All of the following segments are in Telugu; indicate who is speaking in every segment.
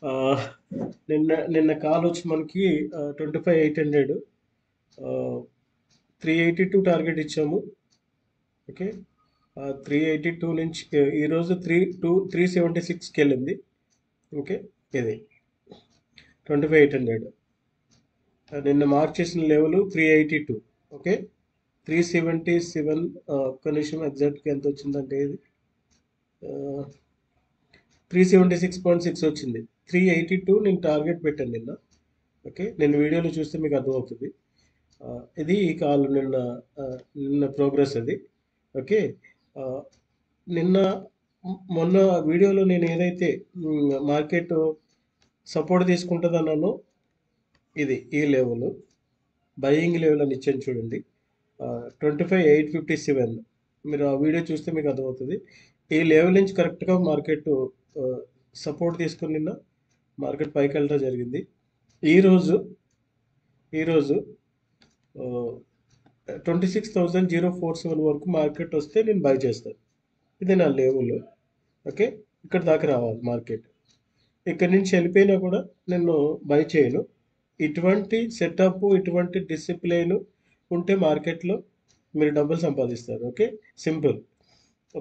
Speaker 1: ఆహ్, నిన్న నిన్న కాలొచ్చి మనకి 25,800 382 టార్గెట్ ఇచ్చాము. ఓకే. 382 నుంచి ఈరోజు 376కి వెళ్ళింది. ఓకే. ఇది 25,800 నిన్న మార్క్ చేసిన లెవెల్ 382. ఓకే. 377 ఒక్క నిమిషం ఎగ్జాక్ట్గా ఎంత వచ్చిందంటే ఇది 376.6 వచ్చింది. 382 నేను టార్గెట్ పెట్టాను నిన్న. ఓకే. నేను వీడియోలో చూస్తే మీకు అర్థమవుతుంది. ఇది ఈ కాల్ నిన్న ప్రోగ్రెస్ అది. ఓకే. ఆ, నిన్న మొన్న వీడియోలో నేను ఏదైతే మార్కెట్ సపోర్ట్ తీసుకుంటుందన్నానో ఈ లెవెల్ బయింగ్ లెవెల్ అని ఇచ్చాను చూడండి. 25,857 మీరు ఆ వీడియో చూస్తే మీకు అర్థమవుతుంది. ఈ లెవెల్ నుంచి కరెక్ట్గా మార్కెట్ సపోర్ట్ తీసుకుని నిన్న మార్కెట్ పైకి వెళ్ళడం జరిగింది. ఈరోజు ఈరోజు 26,047 వరకు మార్కెట్ వస్తే నేను బై చేస్తాను. ఇది నా లెవెల్. ఓకే. ఇక్కడ దాకా రావాలి మార్కెట్. ఇక్కడ నుంచి వెళ్ళిపోయినా కూడా నేను బై చేయను. ఇటువంటి సెటప్, ఇటువంటి డిసిప్లైన్ ఉంటే మార్కెట్లో మీరు డబ్బులు సంపాదిస్తారు. ఓకే. సింపుల్.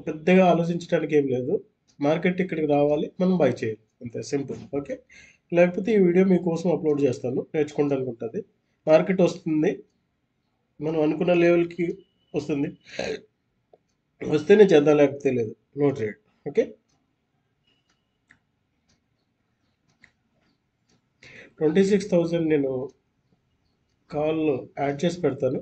Speaker 1: పెద్దగా ఆలోచించడానికి ఏం లేదు. మార్కెట్ ఇక్కడికి రావాలి, మనం బై చేయాలి, అంతే సింపుల్. ఓకే. లేకపోతే ఈ వీడియో మీకోసం అప్లోడ్ చేస్తాను, నేర్చుకోవడానికి ఉంటుంది. మార్కెట్ వస్తుంది, మనం అనుకున్న లెవెల్కి వస్తుంది, వస్తేనే చేద్దాం, లేకపోతే లేదు, నో ట్రేడ్. ఓకే. 26,000 నేను కాల్ యాడ్ చేసి పెడతాను.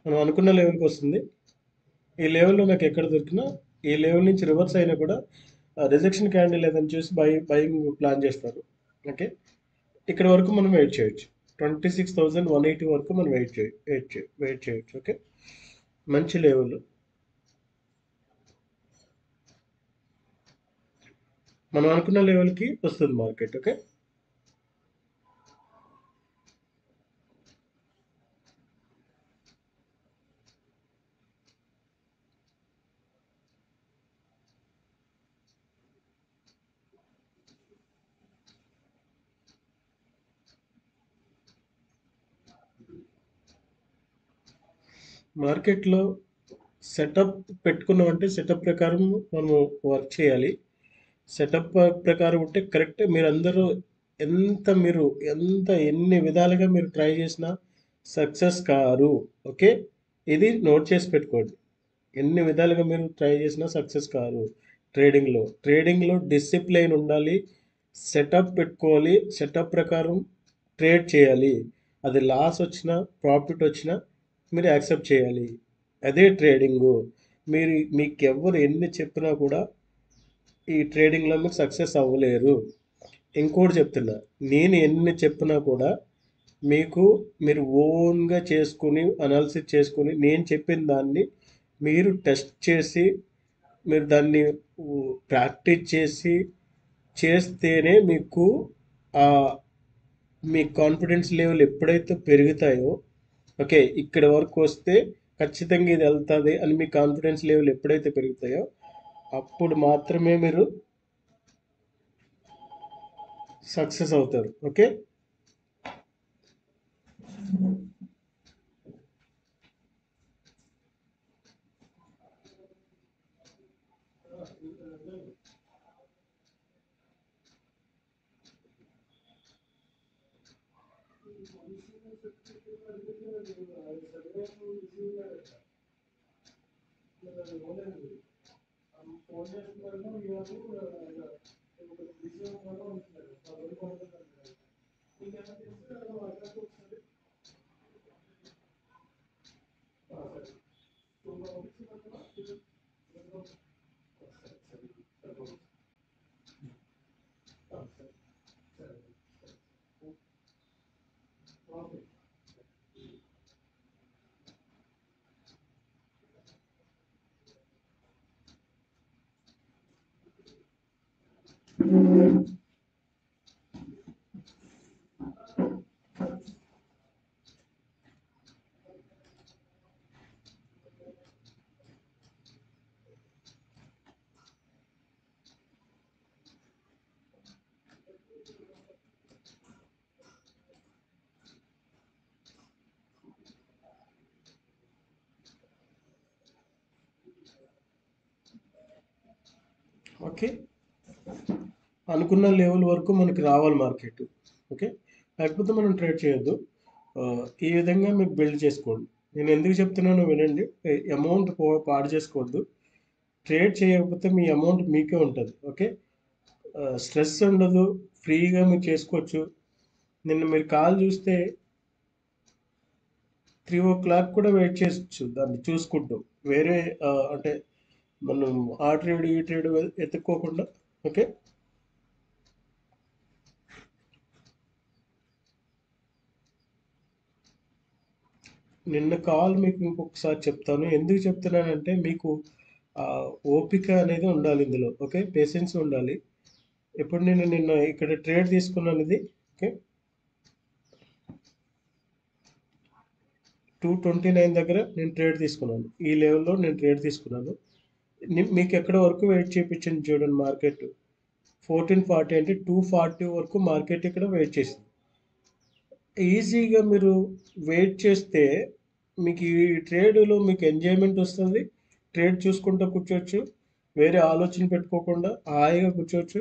Speaker 1: మనం అనుకున్న లెవెల్కి వస్తుంది. ఈ లెవెల్లో నాకు ఎక్కడ దొరికినా, ఈ లెవెల్ నుంచి రివర్స్ అయినా కూడా రిజెక్షన్ క్యాండిల్ ఏదని చూసి బయింగ్ ప్లాన్ చేస్తారు. ఓకే. ఇక్కడ వరకు మనం వెయిట్ చేయొచ్చు. 26,180 వరకు మనం వెయిట్ చేయొచ్చు. ఓకే. మంచి లెవెల్. మనం అనుకున్న లెవెల్కి వస్తుంది మార్కెట్. ఓకే. మార్కెట్లో సెటప్ పెట్టుకున్నామంటే సెటప్ ప్రకారం మనము వర్క్ చేయాలి. సెటప్ ప్రకారం ఉంటే కరెక్ట్. మీరు ఎంత ఎన్ని విధాలుగా మీరు ట్రై చేసినా సక్సెస్ కారు. ఓకే. ఇది నోట్ చేసి పెట్టుకోండి. ఎన్ని విధాలుగా మీరు ట్రై చేసినా సక్సెస్ కారు. ట్రేడింగ్లో డిసిప్లైన్ ఉండాలి. సెటప్ పెట్టుకోవాలి. సెటప్ ప్రకారం ట్రేడ్ చేయాలి. అది లాస్ వచ్చినా ప్రాఫిట్ వచ్చినా మీరు యాక్సెప్ట్ చేయాలి. అదే ట్రేడింగు. మీకు ఎవరు ఎన్ని చెప్పినా కూడా ఈ ట్రేడింగ్లో మీరు సక్సెస్ అవ్వలేరు. ఇంకోటి చెప్తున్నా, నేను ఎన్ని చెప్పినా కూడా మీరు ఓన్గా చేసుకుని అనాలిసిస్ చేసుకుని నేను చెప్పిన దాన్ని మీరు టెస్ట్ చేసి మీరు దాన్ని ప్రాక్టీస్ చేస్తేనే ఆ మీ కాన్ఫిడెన్స్ లెవెల్ ఎప్పుడైతే పెరుగుతాయో, ఓకే, ఇక్కడ వరకు వస్తే ఖచ్చితంగా ఇది వెళ్తుంది అని మీ కాన్ఫిడెన్స్ లెవెల్ ఎప్పుడైతే పెరుగుతాయో అప్పుడు మాత్రమే మీరు సక్సెస్ అవుతారు. ఓకే. ఓకే. అనుకున్న లెవెల్ వరకు మనకి రావాలి మార్కెట్. ఓకే. లేకపోతే మనం ట్రేడ్ చేయొద్దు. ఈ విధంగా మీకు బిల్డ్ చేసుకోండి. నేను ఎందుకు చెప్తున్నానో వినండి. అమౌంట్ పాడు చేసుకోవద్దు. ట్రేడ్ చేయకపోతే మీ అమౌంట్ మీకే ఉంటుంది. ఓకే. స్ట్రెస్ ఉండదు. ఫ్రీగా మీరు చేసుకోవచ్చు. నిన్న మీరు కాల్ చూస్తే 3 o'clock కూడా వెయిట్ చేయొచ్చు దాన్ని చూసుకుంటూ. వేరే అంటే మనం ఆ ట్రేడ్ ఈ ట్రేడ్ ఎత్తుక్కోకుండా. ఓకే. నిన్న కాల్ మీకు ఇంకొకసారి చెప్తాను. ఎందుకు చెప్తున్నానంటే మీకు ఆ, ఓపిక అనేది ఉండాలి ఇందులో. ఓకే. పేషెన్స్ ఉండాలి. ఇప్పుడు నేను నిన్న ఇక్కడ ట్రేడ్ తీసుకున్నాను ఇది. ఓకే. 229 దగ్గర నేను ట్రేడ్ తీసుకున్నాను. ఈ లెవెల్లో నేను ట్రేడ్ తీసుకున్నాను. మీకు ఎక్కడ వరకు వెయిట్ చేయించండి చూడండి మార్కెట్. 1440 అంటే 240 వరకు మార్కెట్ ఇక్కడ వెయిట్ చేసింది. ఈజీగా మీరు వెయిట్ చేస్తే మీకు ఈ ట్రేడ్లో మీకు ఎంజాయ్మెంట్ వస్తుంది. ట్రేడ్ చూసుకుంటూ కూర్చోవచ్చు. వేరే ఆలోచన పెట్టుకోకుండా హాయిగా కూర్చోవచ్చు.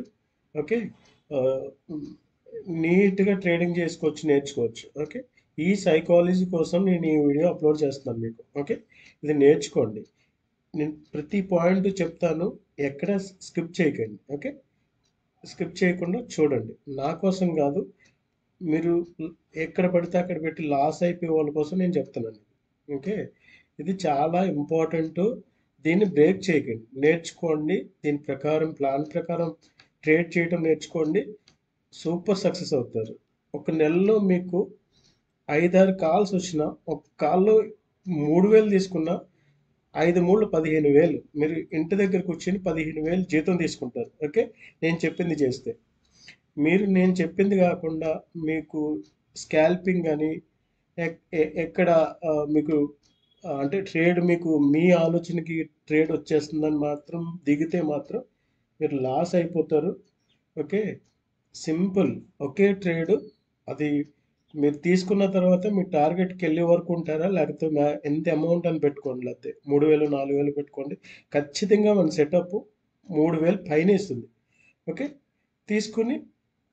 Speaker 1: ఓకే. ఆ, నీట్గా ట్రేడింగ్ చేసుకోవచ్చు, నేర్చుకోవచ్చు. ఓకే. ఈ సైకాలజీ కోసం నేను ఈ వీడియో అప్లోడ్ చేస్తున్నాను మీకు. ఓకే. ఇది నేర్చుకోండి. నేను ప్రతి పాయింట్ చెప్తాను. ఎక్కడ స్కిప్ చేయకండి. ఓకే. స్కిప్ చేయకుండా చూడండి. నా కోసం కాదు, మీరు ఎక్కడ పడితే అక్కడ పెట్టి లాస్ అయిపోయే వాళ్ళ కోసం నేను చెప్తున్నాను. ఓకే. ఇది చాలా ఇంపార్టెంట్. దీన్ని బ్రేక్ చేయకండి, నేర్చుకోండి. దీని ప్రకారం ప్లాన్ ప్రకారం ట్రేడ్ చేయడం నేర్చుకోండి. సూపర్ సక్సెస్ అవుతారు. ఒక నెలలో మీకు 5-6 కాల్స్ వచ్చిన ఒక కాల్లో 3,000 తీసుకున్న 5 3 15,000 మీరు ఇంటి దగ్గర కూర్చొని 15,000 జీతం తీసుకుంటారు. ఓకే. నేను చెప్పింది చేస్తే. మీరు నేను చెప్పింది కాకుండా మీకు స్కాల్పింగ్ అని ఎక్కడ మీకు అంటే ట్రేడ్ మీకు మీ ఆలోచనకి ట్రేడ్ వచ్చేస్తుందని మాత్రం దిగితే మాత్రం మీరు లాస్ అయిపోతారు. ఓకే. సింపుల్. ఒకే ట్రేడ్. అది మీరు తీసుకున్న తర్వాత మీ టార్గెట్కి వెళ్ళే వరకు ఉంటారా, లేకపోతే ఎంత అమౌంట్ అని పెట్టుకోండి. లేకపోతే 3,000 4,000 పెట్టుకోండి. ఖచ్చితంగా మన సెటప్ 3,000 పైన ఇస్తుంది. ఓకే. తీసుకుని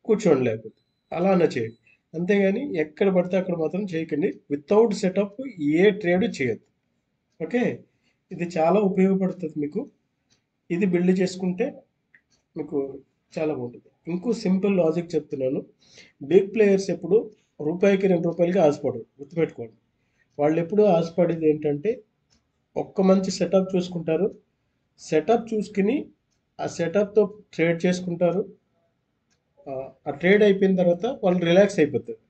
Speaker 1: కూర్చోండి, లేకపోతే అలానే చేయండి. అంతేగాని ఎక్కడ పడితే అక్కడ మాత్రం చేయకండి. వితౌట్ సెటప్ ఏ ట్రేడ్ చేయొద్దు. ఓకే. ఇది చాలా ఉపయోగపడుతుంది మీకు. ఇది బిల్డ్ చేసుకుంటే మీకు చాలా బాగుంటుంది. ఇంకో సింపుల్ లాజిక్ చెప్తున్నాను. బిగ్ ప్లేయర్స్ ఎప్పుడు రూపాయికి 2 రూపాయలకి ఆశపడరు, గుర్తుపెట్టుకోండి. వాళ్ళు ఎప్పుడూ ఆశపడేది ఏంటంటే ఒక్క మంచి సెటప్ చూసుకుంటారు. సెటప్ చూసుకుని ఆ సెటప్తో ట్రేడ్ చేసుకుంటారు. ఆ ట్రేడ్ అయిపోయిన తర్వాత వాళ్ళు రిలాక్స్ అయిపోతారు.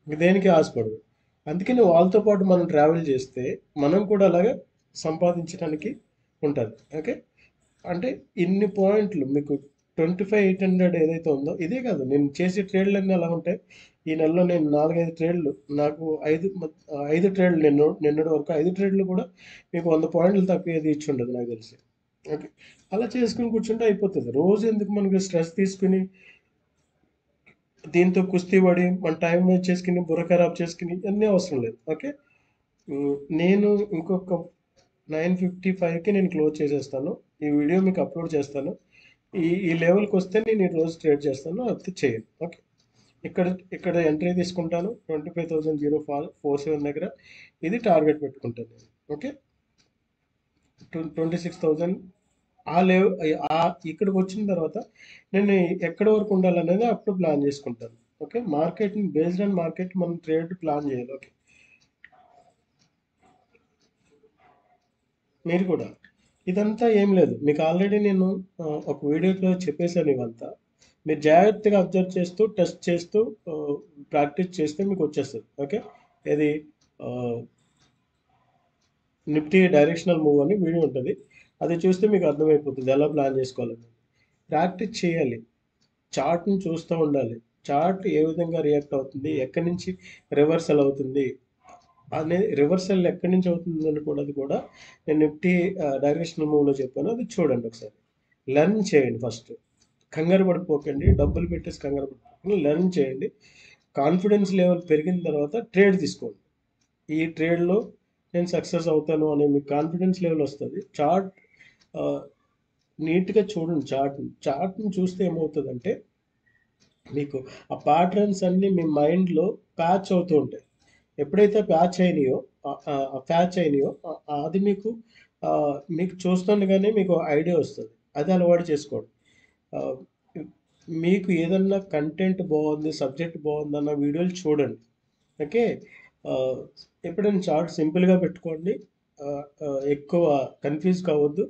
Speaker 1: ఇంక దేనికి ఆశపడరు. అందుకని వాళ్ళతో పాటు మనం ట్రావెల్ చేస్తే మనం కూడా అలాగే సంపాదించడానికి ఉంటుంది. ఓకే. అంటే ఇన్ని పాయింట్లు మీకు 25,800 ఏదైతే ఉందో ఇదే కాదు, నేను చేసే ట్రేడ్లన్నీ అలా ఉంటాయి. ఈ నెలలో నేను 4-5 ట్రేడ్లు, నాకు 5 ట్రేడ్లు నిన్నటి వరకు 5 ట్రేడ్లు కూడా మీకు 100 పాయింట్లు తక్కువ ఏది ఇచ్చి ఉండదు నాకు తెలిసి. ఓకే. అలా చేసుకుని కూర్చుంటే అయిపోతుంది. రోజు ఎందుకు మనకి స్ట్రెస్ తీసుకుని దీంతో కుస్తీ పడి మన టైం వేస్ట్ చేసుకుని బుర్ర ఖరాబ్ చేసుకుని అన్నీ అవసరం లేదు. ఓకే. నేను ఇంకొక 9:55కి నేను క్లోజ్ చేసేస్తాను. ఈ వీడియో మీకు అప్లోడ్ చేస్తాను. ఈ లెవెల్కి వస్తే నేను ఈ రోజు ట్రేడ్ చేస్తాను, అది చేయండి. ఓకే. ఇక్కడ ఇక్కడ ఎంట్రీ తీసుకుంటాను 25,047 దగ్గర. ఇది టార్గెట్ పెట్టుకుంటాను నేను. ఓకే. 26,000 ఆ లెవెల్. ఆ ఇక్కడికి వచ్చిన తర్వాత నేను ఎక్కడి వరకు ఉండాలనేది అప్పుడు ప్లాన్ చేసుకుంటాను. ఓకే. మార్కెట్ని బేస్డ్ ఆన్ మార్కెట్ మనం ట్రేడ్ ప్లాన్ చేయాలి. ఓకే. మీరు కూడా ఇదంతా ఏం లేదు, మీకు ఆల్రెడీ నేను ఒక వీడియోలో చెప్పేశాను ఇవంతా. మీరు జాగ్రత్తగా అబ్జర్వ్ చేస్తూ టెస్ట్ చేస్తూ ప్రాక్టీస్ చేస్తే మీకు వచ్చేస్తుంది. ఓకే. ఇది నిఫ్టీ డైరెక్షనల్ మూవ్ అని వీడియో ఉంటుంది. అది చూస్తే మీకు అర్థమైపోతుంది ఎలా ప్లాన్ చేసుకోవాలని. ప్రాక్టీస్ చేయాలి. చార్ట్ని చూస్తూ ఉండాలి. చార్ట్ ఏ విధంగా రియాక్ట్ అవుతుంది, ఎక్కడి నుంచి రివర్సల్ అవుతుంది అనేది, రివర్సల్ ఎక్కడి నుంచి అవుతుంది అని కూడా అది కూడా నేను నిఫ్టీ డైరెక్షనల్ మూవ్లో చెప్పాను. అది చూడండి ఒకసారి. లెర్న్ చేయండి ఫస్ట్. కంగారు పడిపోకండి. డబ్బులు పెట్టేసి కంగారు పడిపోకండి. లెర్న్ చేయండి. కాన్ఫిడెన్స్ లెవెల్ పెరిగిన తర్వాత ట్రేడ్ తీసుకోండి. ఈ ట్రేడ్లో నేను సక్సెస్ అవుతాను అనే మీకు కాన్ఫిడెన్స్ లెవెల్ వస్తుంది. చార్ట్ నీట్గా చూడండి చార్ట్ని చూస్తే ఏమవుతుందంటే మీకు ఆ ప్యాటర్న్స్ అన్నీ మీ మైండ్లో ప్యాచ్ అవుతూ ఉంటాయి. ఎప్పుడైతే ప్యాచ్ అయినాయో అది ఆ, మీకు చూస్తుండగానే మీకు ఐడియా వస్తుంది. అది అలవాటు చేసుకోండి. ఆ, మీకు ఏదన్నా కంటెంట్ బాగుంది, సబ్జెక్ట్ బాగుంది అన్న వీడియోలు చూడండి. ఓకే. ఆ, ఎప్పుడైనా చార్ట్ సింపుల్గా పెట్టుకోండి. ఆ, ఎక్కువ కన్ఫ్యూజ్ కావద్దు.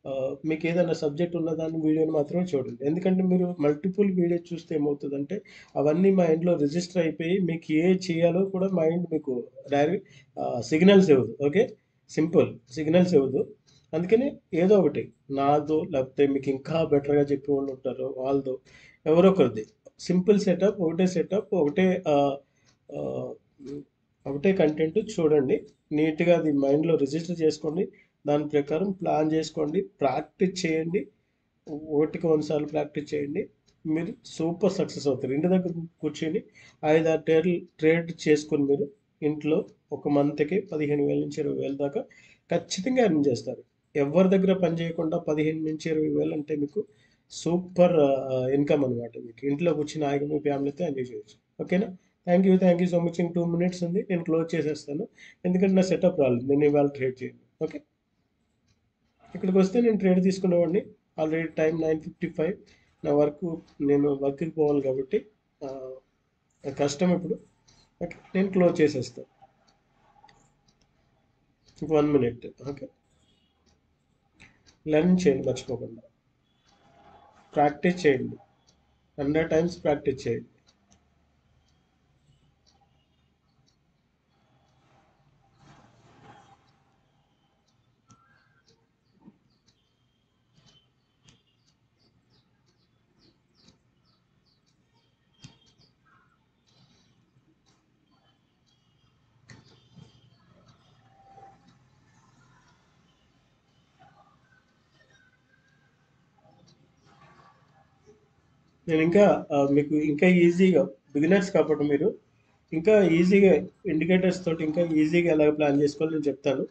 Speaker 1: ఆ, మీకు ఏదైనా సబ్జెక్ట్ ఉన్నదాన్ని వీడియోని మాత్రమే చూడండి. ఎందుకంటే మీరు మల్టిపుల్ వీడియో చూస్తే ఏమవుతుందంటే అవన్నీ మైండ్లో రిజిస్టర్ అయిపోయి మీకు ఏ చేయాలో కూడా మైండ్ మీకు డైరెక్ట్ సిగ్నల్స్ ఇవ్వదు. ఓకే. సింపుల్ సిగ్నల్స్ ఇవ్వదు. అందుకని ఏదో ఒకటి నాదో, లేకపోతే మీకు ఇంకా బెటర్గా చెప్పే వాళ్ళు ఉంటారు వాళ్ళదో, ఎవరో ఒకరిది సింపుల్ సెటప్, ఆ, ఆ, ఒకటే కంటెంట్ చూడండి. నీట్గా అది మైండ్లో రిజిస్టర్ చేసుకోండి. దాని ప్రకారం ప్లాన్ చేసుకోండి, ప్రాక్టీస్ చేయండి. ఒకటికి 100 సార్లు ప్రాక్టీస్ చేయండి. మీరు సూపర్ సక్సెస్ అవుతారు. ఇంటి దగ్గర కూర్చొని 5-6 ట్రేడ్ చేసుకొని మీరు ఇంట్లో ఒక మంత్కి 15,000 నుంచి 20,000 దాకా ఖచ్చితంగా ఎర్న్ చేస్తారు. ఎవరి దగ్గర పని చేయకుండా 15 నుంచి 20,000 అంటే మీకు సూపర్ ఇన్కమ్ అనమాట. మీకు ఇంట్లో కూర్చొని హాయిగా మీ ఫ్యామిలీతో ఎంజాయ్ చేయొచ్చు. ఓకేనా? Thank you so much. ఇంక 2 మినిట్స్ ఉంది, నేను క్లోజ్ చేసేస్తాను. ఎందుకంటే నా సెటప్ రాలేదు, నేను ఇవాళ ట్రేడ్ చేయండి. ఓకే. ఇక్కడికి వస్తే నేను ట్రేడ్ తీసుకునేవాడిని. Already time 9:55. నా నేను వర్క్కి పోవాలి కాబట్టి ఆ, కష్టం ఇప్పుడు. ఓకే, నేను క్లోజ్ చేసేస్తాను. ఇంక 1 మినిట్. ఓకే. లర్న్ చేయండి మర్చిపోకుండా. ప్రాక్టీస్ చేయండి. 100 టైమ్స్ ప్రాక్టీస్ చేయండి. నేను ఇంకా మీకు ఇంకా ఈజీగా, బిగినర్స్ కాబట్టి మీరు ఇంకా ఈజీగా ఇండికేటర్స్ తోటి ఇంకా ఈజీగా ఎలా ప్లాన్ చేసుకోవాలో నేను చెప్తాను.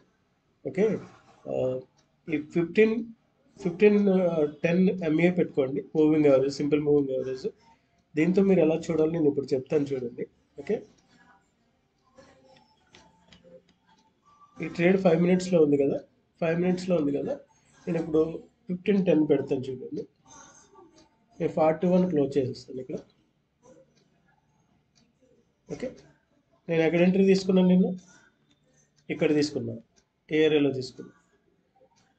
Speaker 1: ఓకే. ఆ, ఈ 10 MA పెట్టుకోండి. Moving average, simple moving average. దీంతో మీరు ఎలా చూడాలి నేను ఇప్పుడు చెప్తాను చూడండి. ఓకే. ఈ ట్రేడ్ 5 మినిట్స్లో ఉంది కదా, 5 మినిట్స్లో ఉంది కదా. నేను ఇప్పుడు 15-10 పెడతాను చూడండి. నేను 41 క్లోజ్ చేసేస్తాను ఇక్కడ. ఓకే. నేను ఎక్కడ ఎంట్రీ తీసుకున్నాను, ఇక్కడ తీసుకున్నాను. ఏ ఏరియాలో తీసుకున్నాను?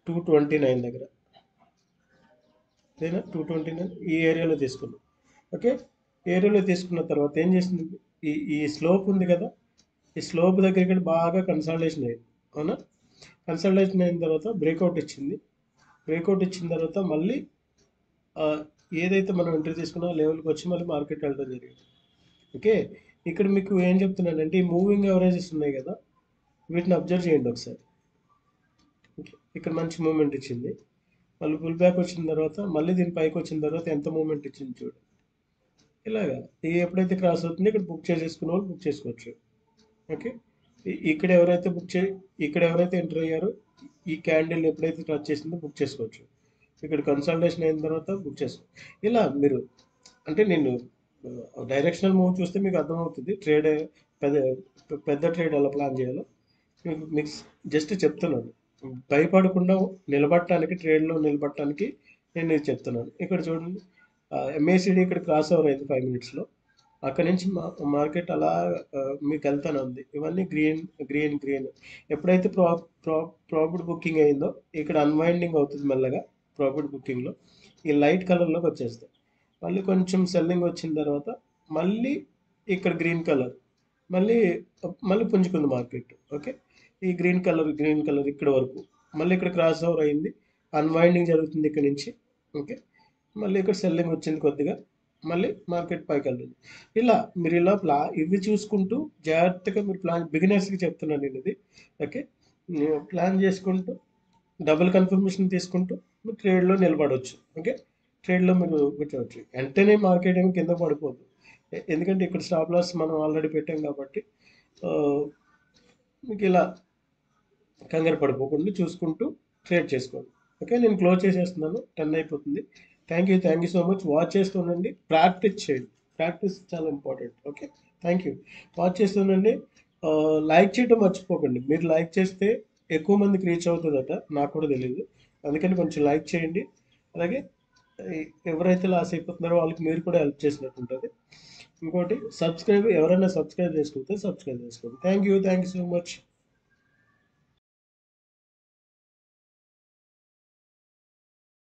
Speaker 1: 229 దగ్గర. అదేనా? 229 ఈ ఏరియాలో తీసుకున్నాను. ఓకే. ఏరియాలో తీసుకున్న తర్వాత ఏం చేసింది? ఈ స్లోప్ ఉంది కదా, ఈ స్లోప్ దగ్గరికి బాగా కన్సల్టేషన్ అయింది. అవునా? కన్సల్టేషన్ అయిన తర్వాత బ్రేక్అవుట్ ఇచ్చింది. బ్రేక్అవుట్ ఇచ్చిన తర్వాత మళ్ళీ ఆ, ఏదైతే మనం ఎంట్రీ తీసుకున్నా లెవెల్కి వచ్చి మళ్ళీ మార్కెట్ వెళ్ళడం జరిగింది. ఓకే. ఇక్కడ మీకు ఏం చెప్తున్నానంటే ఈ మూవింగ్ యావరేజెస్ ఉన్నాయి కదా, వీటిని అబ్జర్వ్ చేయండి ఒకసారి. ఓకే. ఇక్కడ మంచి మూమెంట్ ఇచ్చింది. మళ్ళీ పుల్ బ్యాక్ వచ్చిన తర్వాత మళ్ళీ దీని పైకి వచ్చిన తర్వాత ఎంత మూమెంట్ ఇచ్చింది చూడు. ఇలాగా ఇది ఎప్పుడైతే క్రాస్ అవుతుందో ఇక్కడ బుక్ చేసేసుకున్న వాళ్ళు బుక్ చేసుకోవచ్చు. ఓకే. ఇక్కడ ఎవరైతే ఇక్కడ ఎవరైతే ఎంటర్ అయ్యారో ఈ క్యాండిల్ ఎప్పుడైతే టచ్ చేసిందో బుక్ చేసుకోవచ్చు. ఇక్కడ కన్సల్టేషన్ అయిన తర్వాత బుక్ చేసుకో. ఇలా మీరు, అంటే నేను డైరెక్షనల్ మూవ్ చూస్తే మీకు అర్థమవుతుంది ట్రేడ్ పెద్ద పెద్ద ట్రేడ్ ఎలా ప్లాన్ చేయాలో. మీకు జస్ట్ చెప్తున్నాను. భయపడకుండా నిలబడటానికి, ట్రేడ్లో నిలబడటానికి నేను ఇది చెప్తున్నాను. ఇక్కడ చూడండి, ఎంఏసిడి ఇక్కడ క్రాస్ ఓవర్ అయింది 5 మినిట్స్లో. అక్కడ నుంచి మార్కెట్ అలా మీకు వెళ్తానే ఉంది. ఇవన్నీ గ్రీన్ గ్రీన్ గ్రీన్. ఎప్పుడైతే ప్రాఫిట్ బుకింగ్ అయిందో ఇక్కడ అన్వైండింగ్ అవుతుంది మెల్లగా. ప్రాఫిట్ బుకింగ్లో ఈ లైట్ కలర్లోకి వచ్చేస్తాయి. మళ్ళీ కొంచెం సెల్లింగ్ వచ్చిన తర్వాత మళ్ళీ ఇక్కడ గ్రీన్ కలర్, మళ్ళీ మళ్ళీ పుంజుకుంది మార్కెట్. ఓకే. ఈ గ్రీన్ కలర్ ఇక్కడ వరకు మళ్ళీ ఇక్కడ క్రాస్ ఓవర్ అయింది, అన్వైండింగ్ జరుగుతుంది ఇక్కడ నుంచి. ఓకే. మళ్ళీ ఇక్కడ సెల్లింగ్ వచ్చింది కొద్దిగా, మళ్ళీ మార్కెట్ పైకి వెళ్తుంది. ఇలా మీరు ఇవి చూసుకుంటూ జాగ్రత్తగా మీరు బిగినర్స్కి చెప్తున్నాను నేను ఇది. ఓకే. ప్లాన్ చేసుకుంటూ డబుల్ కన్ఫర్మేషన్ తీసుకుంటూ మీరు ట్రేడ్లో నిలబడవచ్చు. ఓకే. ట్రేడ్లో మీరు కూర్చోవచ్చు. వెంటనే మార్కెట్ ఏమి కింద పడిపోదు. ఎందుకంటే ఇక్కడ స్టాప్ లాస్ మనం ఆల్రెడీ పెట్టాం కాబట్టి ఆ, మీకు ఇలా కంగారు పడిపోకుండా చూసుకుంటూ ట్రేడ్ చేసుకోండి. ఓకే, నేను క్లోజ్ చేసేస్తున్నాను, 10 అయిపోతుంది. Thank you so much. Watch చేస్తుండండి, ప్రాక్టీస్ చేయండి. ప్రాక్టీస్ చాలా important. Okay, thank you. Watch చేస్తుండండి. లైక్ చేయడం మర్చిపోకండి. మీరు లైక్ చేస్తే ఎక్కువ మందికి రీచ్ అవుతుందట, నాకు కూడా తెలియదు. అందుకని కొంచెం లైక్ చేయండి. అలాగే ఎవరైతే లాస్ అయిపోతున్నారో వాళ్ళకి మీరు కూడా హెల్ప్ చేసినట్టు ఉంటుంది. ఇంకోటి, ఎవరైనా సబ్స్క్రైబ్ చేసుకుంటే సబ్స్క్రైబ్ చేసుకోండి. Thank you so much.